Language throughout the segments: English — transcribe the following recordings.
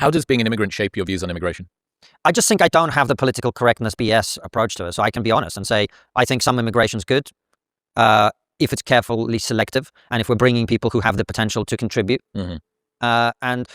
How does being an immigrant shape your views on immigration? I just think I don't have the political correctness BS approach to it. So I can be honest and say, I think some immigration's good if it's carefully selective and if we're bringing people who have the potential to contribute. Mm-hmm. I'm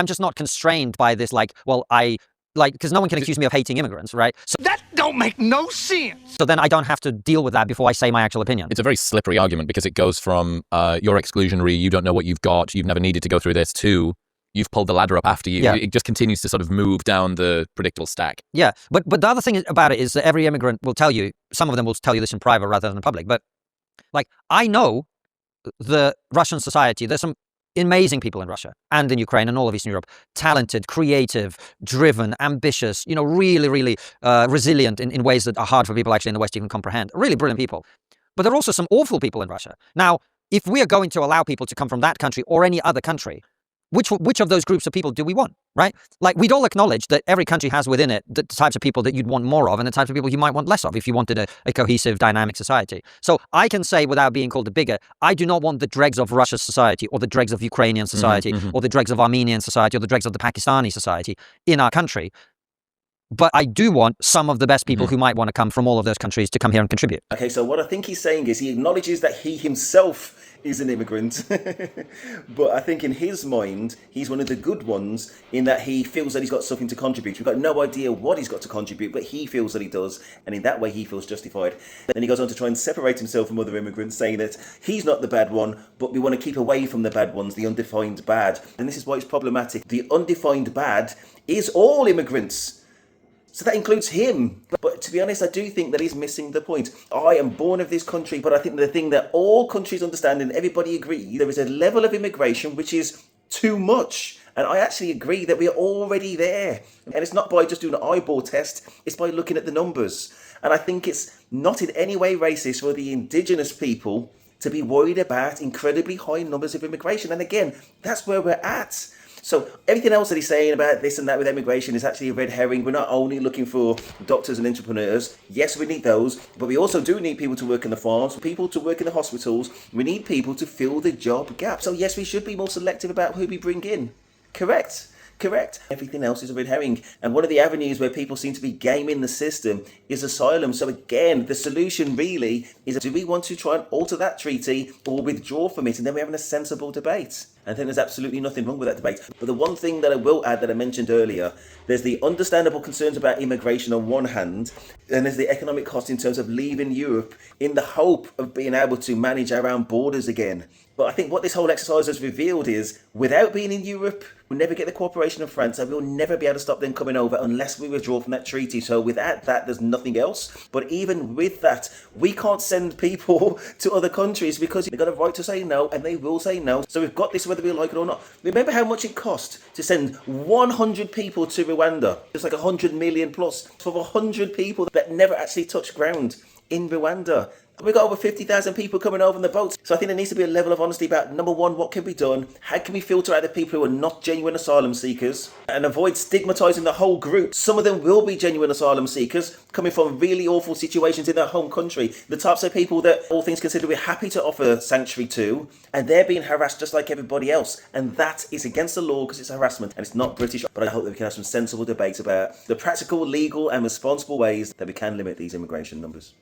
just not constrained by this, because no one can accuse me of hating immigrants, right? So that don't make no sense. So then I don't have to deal with that before I say my actual opinion. It's a very slippery argument because it goes from you're exclusionary, you don't know what you've got, you've never needed to go through this, to you've pulled the ladder up after you. Yeah. It just continues to sort of move down the predictable stack. Yeah, but the other thing about it is that every immigrant will tell you, some of them will tell you this in private rather than in public, but like, I know the Russian society, there's some amazing people in Russia and in Ukraine and all of Eastern Europe, talented, creative, driven, ambitious, really, really resilient in ways that are hard for people actually in the West to even comprehend. Really brilliant people. But there are also some awful people in Russia. Now, if we are going to allow people to come from that country or any other country, which of those groups of people do we want, right? Like, we'd all acknowledge that every country has within it the types of people that you'd want more of and the types of people you might want less of if you wanted a cohesive, dynamic society. So I can say, without being called a bigot, I do not want the dregs of Russia's society or the dregs of Ukrainian society or the dregs of Armenian society or the dregs of the Pakistani society in our country. But I do want some of the best people who might want to come from all of those countries to come here and contribute. Okay, so what I think he's saying is he acknowledges that he himself is an immigrant. But I think in his mind, he's one of the good ones in that he feels that he's got something to contribute. We've got no idea what he's got to contribute, but he feels that he does. And in that way, he feels justified. Then he goes on to try and separate himself from other immigrants, saying that he's not the bad one, but we want to keep away from the bad ones, the undefined bad. And this is why it's problematic. The undefined bad is all immigrants. So that includes him. But to be honest, I do think that he's missing the point. I am born of this country, but I think the thing that all countries understand and everybody agrees, there is a level of immigration which is too much. And I actually agree that we are already there. And it's not by just doing an eyeball test, it's by looking at the numbers. And I think it's not in any way racist for the indigenous people to be worried about incredibly high numbers of immigration. And again, that's where we're at. So everything else that he's saying about this and that with immigration is actually a red herring. We're not only looking for doctors and entrepreneurs. Yes, we need those, but we also do need people to work in the farms, people to work in the hospitals. We need people to fill the job gap. So yes, we should be more selective about who we bring in. Correct. Everything else is a red herring. And one of the avenues where people seem to be gaming the system is asylum. So again, the solution really is, do we want to try and alter that treaty or withdraw from it? And then we're having a sensible debate. I think there's absolutely nothing wrong with that debate. But the one thing that I will add that I mentioned earlier, there's the understandable concerns about immigration on one hand, and there's the economic cost in terms of leaving Europe in the hope of being able to manage our own borders again. But I think what this whole exercise has revealed is, without being in Europe, we'll never get the cooperation of France, and we'll never be able to stop them coming over unless we withdraw from that treaty. So without that, there's nothing else. But even with that, we can't send people to other countries because they've got a right to say no, and they will say no. So we've got this whether we like it or not. Remember how much it cost to send 100 people to Rwanda? It's like 100 million plus for 100 people that never actually touched ground in Rwanda. We've got over 50,000 people coming over on the boats. So I think there needs to be a level of honesty about, number one, what can be done? How can we filter out the people who are not genuine asylum seekers and avoid stigmatising the whole group? Some of them will be genuine asylum seekers coming from really awful situations in their home country. The types of people that, all things considered, we're happy to offer sanctuary to, and they're being harassed just like everybody else. And that is against the law because it's harassment and it's not British. But I hope that we can have some sensible debates about the practical, legal and responsible ways that we can limit these immigration numbers.